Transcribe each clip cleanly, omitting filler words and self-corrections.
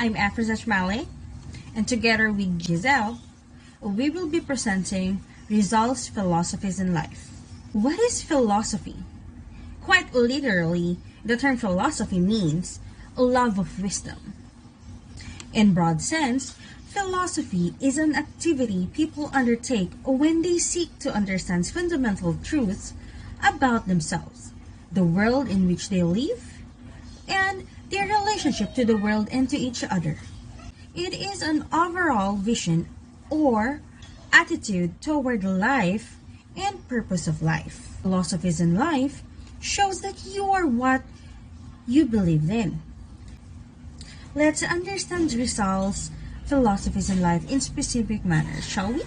I'm Male, and together with Jhizelle, we will be presenting RIZAL'S Philosophies in Life. What is philosophy? Quite literally, the term philosophy means a love of wisdom. In broad sense, philosophy is an activity people undertake when they seek to understand fundamental truths about themselves, the world in which they live, and their relationship to the world and to each other. It is an overall vision or attitude toward life and purpose of life. Philosophies in life shows that you are what you believe in. Let's understand RIZAL'S philosophies in life in specific manners, shall we?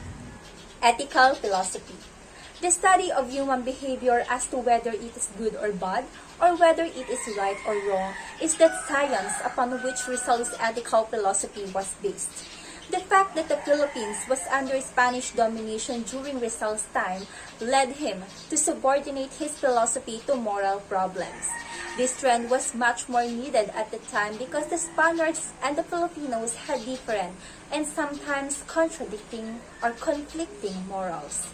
Ethical philosophy. The study of human behavior as to whether it is good or bad, or whether it is right or wrong, is that science upon which RIZAL'S ethical philosophy was based. The fact that the Philippines was under Spanish domination during RIZAL'S time led him to subordinate his philosophy to moral problems. This trend was much more needed at the time because the Spaniards and the Filipinos had different and sometimes contradicting or conflicting morals.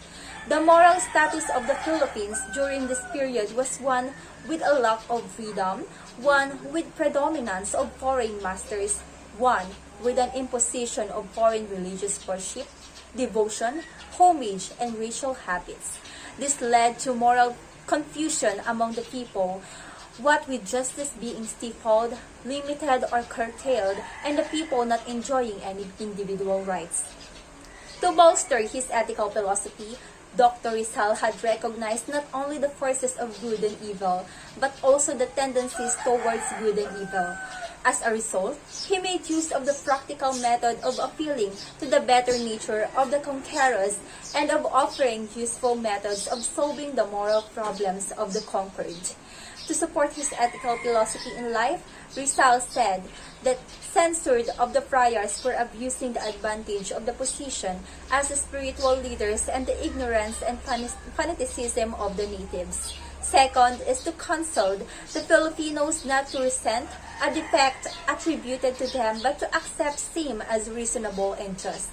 The moral status of the Philippines during this period was one with a lack of freedom, one with predominance of foreign masters, one with an imposition of foreign religious worship, devotion, homage, and racial habits. This led to moral confusion among the people, what with justice being stifled, limited, or curtailed, and the people not enjoying any individual rights. To bolster his ethical philosophy, Dr. Rizal had recognized not only the forces of good and evil, but also the tendencies towards good and evil. As a result, he made use of the practical method of appealing to the better nature of the conquerors and of offering useful methods of solving the moral problems of the conquered. To support his ethical philosophy in life, Rizal said that censured of the friars for abusing the advantage of the position as spiritual leaders and the ignorance and fanaticism of the natives. Second is to counsel the Filipinos not to resent a defect attributed to them but to accept same as reasonable and just.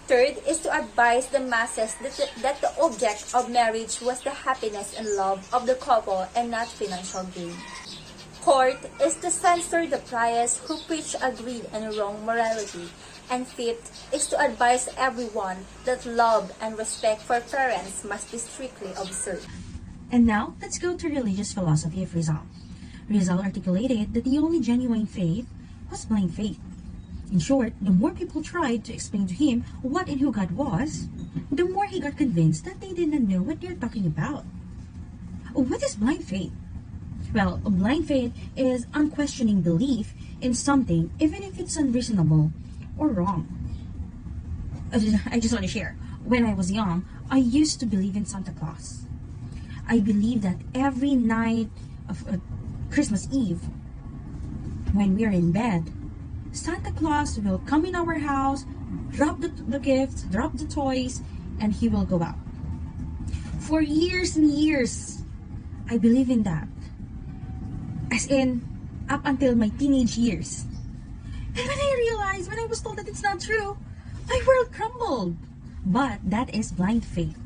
Third is to advise the masses that the object of marriage was the happiness and love of the couple and not financial gain. Fourth is to censor the friars who preach a greed and wrong morality. And fifth is to advise everyone that love and respect for parents must be strictly observed. And now, let's go to religious philosophy of Rizal. Rizal articulated that the only genuine faith was blind faith. In short, the more people tried to explain to him what and who God was, the more he got convinced that they didn't know what they're talking about. What is blind faith? Well, blind faith is unquestioning belief in something, even if it's unreasonable or wrong. I just want to share. When I was young, I used to believe in Santa Claus. I believe that every night of Christmas Eve, when we're in bed, Santa Claus will come in our house, drop the gifts, drop the toys, and he will go out. For years and years, I believe in that. As in, up until my teenage years. And when I was told that it's not true, my world crumbled. But that is blind faith.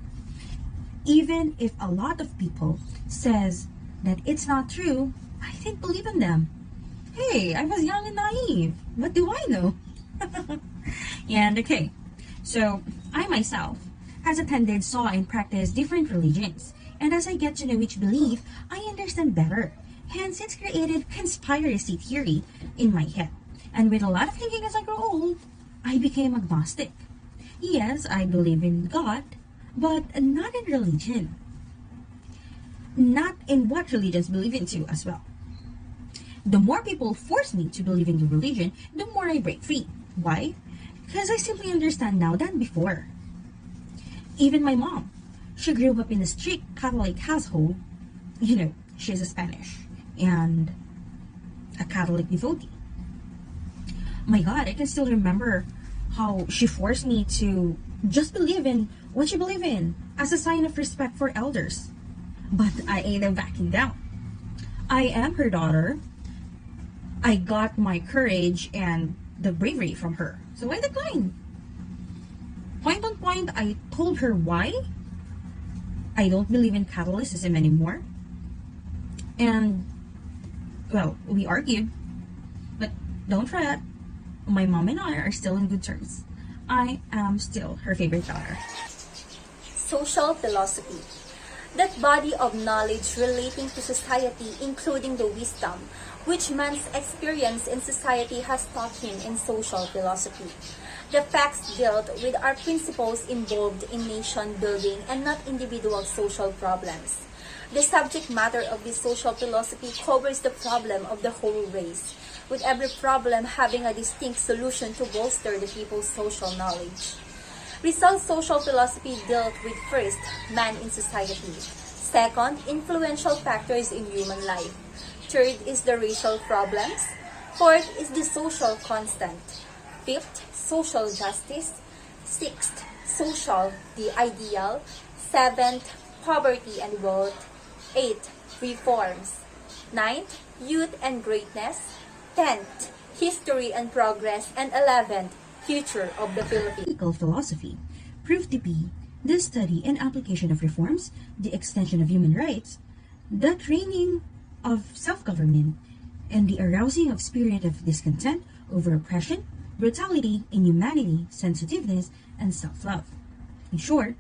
Even if a lot of people says that it's not true, I didn't believe in them. Hey, I was young and naive. What do I know? And okay, so I myself has attended, saw, and practiced different religions. And as I get to know each belief, I understand better. Hence, it's created conspiracy theory in my head. And with a lot of thinking as I grow old, I became agnostic. Yes, I believe in God, but not in religion. Not in what religions believe into as well. The more people force me to believe in the religion, the more I break free. Why? Because I simply understand now than before. Even my mom, she grew up in a strict Catholic household. You know, she's a Spanish and a Catholic devotee. My God, I can still remember how she forced me to just believe in what she believed in as a sign of respect for elders. But I ain't backing down. I am her daughter. I got my courage and the bravery from her. So I declined. Point on point, I told her why I don't believe in Catholicism anymore. And, well, we argued. But don't fret, my mom and I are still in good terms. I am still her favorite daughter. Social philosophy. That body of knowledge relating to society, including the wisdom which man's experience in society has taught him in social philosophy. The facts dealt with are principles involved in nation building and not individual social problems. The subject matter of this social philosophy covers the problem of the whole race, with every problem having a distinct solution to bolster the people's social knowledge. Rizal's social philosophy dealt with first, man in society. Second, influential factors in human life. Third is the racial problems. Fourth is the social constant. Fifth, social justice. Sixth, social, the ideal. Seventh, poverty and wealth. Eighth, reforms. Ninth, youth and greatness. 10th, history and progress. And 11th, future of the Philippines. Political philosophy proved to be the study and application of reforms, the extension of human rights, the training of self-government, and the arousing of spirit of discontent over oppression, brutality, inhumanity, sensitiveness, and self-love. In short,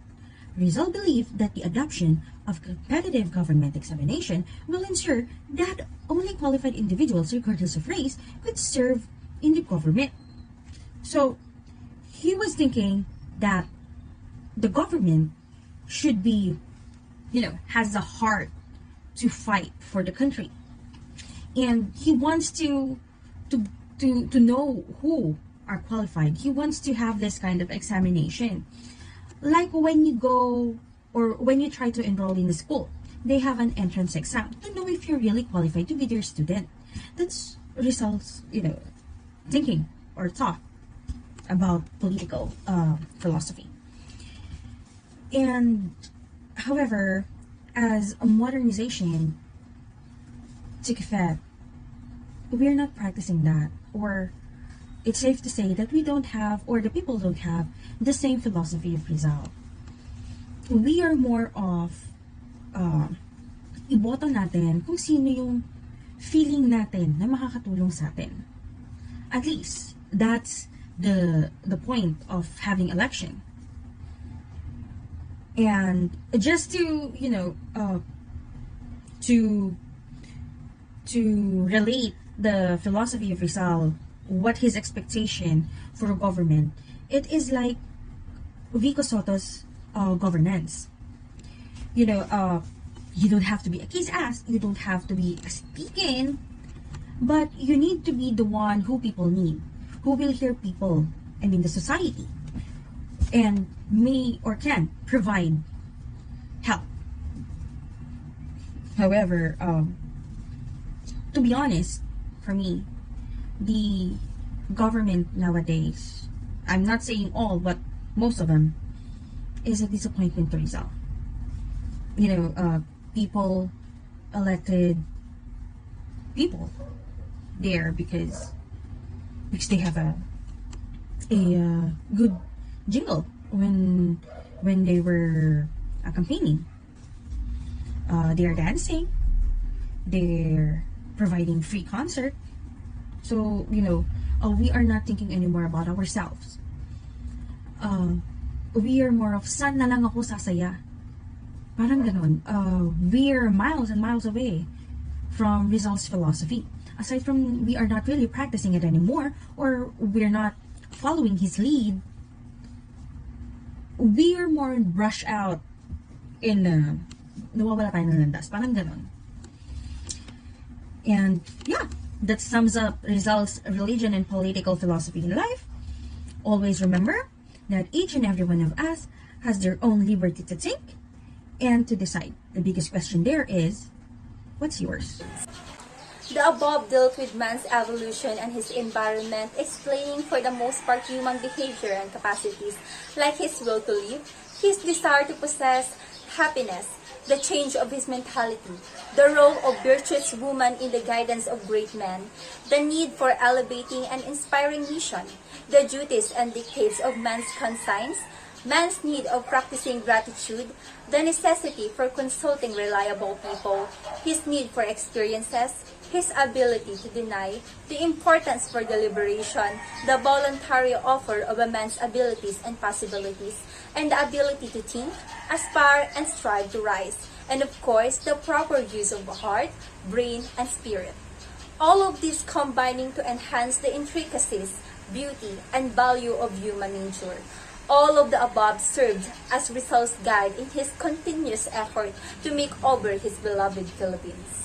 Rizal believed that the adoption of competitive government examination will ensure that only qualified individuals, regardless of race, could serve in the government. So, he was thinking that the government should be, has a heart to fight for the country. And he wants to know who are qualified. He wants to have this kind of examination. Like when you go or when you try to enroll in the school, they have an entrance exam to know if you're really qualified to be their student. That's Rizal's, thinking or thought about political philosophy. And however, as a modernization took effect, we're not practicing that, or it's safe to say that we don't have, or the people don't have, the same philosophy of Rizal. We are more of iboto natin kung sino yung feeling natin na makakatulong sa atin. At least that's the point of having election. And just to to relate the philosophy of Rizal, what his expectation for a government, it is like Vico Soto's governance. You don't have to be a kiss ass, you don't have to be a speaking, but you need to be the one who people need, who will hear people, the society, and may or can provide help. However, to be honest, for me, the government nowadays, I'm not saying all, but most of them, is a disappointment to Rizal. People elected people there because they have a good jingle when they were campaigning. They are dancing, they're providing free concert. So we are not thinking anymore about ourselves. We are more of saan na lang ako sasaya. Parang ganon. We're miles and miles away from Rizal's philosophy. Aside from we are not really practicing it anymore, or we're not following his lead, we are more brushed out in nawawala tayo ng landas. Parang ganon. And yeah, that sums up Rizal's religion and political philosophy in life. Always remember that each and every one of us has their own liberty to think and to decide. The biggest question there is, what's yours? The above dealt with man's evolution and his environment, explaining for the most part human behavior and capacities, like his will to live, his desire to possess, happiness, the change of his mentality, the role of virtuous woman in the guidance of great men, the need for elevating and inspiring mission, the duties and dictates of man's conscience, man's need of practicing gratitude, the necessity for consulting reliable people, his need for experiences, his ability to deny, the importance for deliberation, the voluntary offer of a man's abilities and possibilities, and the ability to think, aspire, and strive to rise, and of course, the proper use of heart, brain, and spirit. All of this combining to enhance the intricacies, beauty, and value of human nature. All of the above served as Rizal's guide in his continuous effort to make over his beloved Philippines.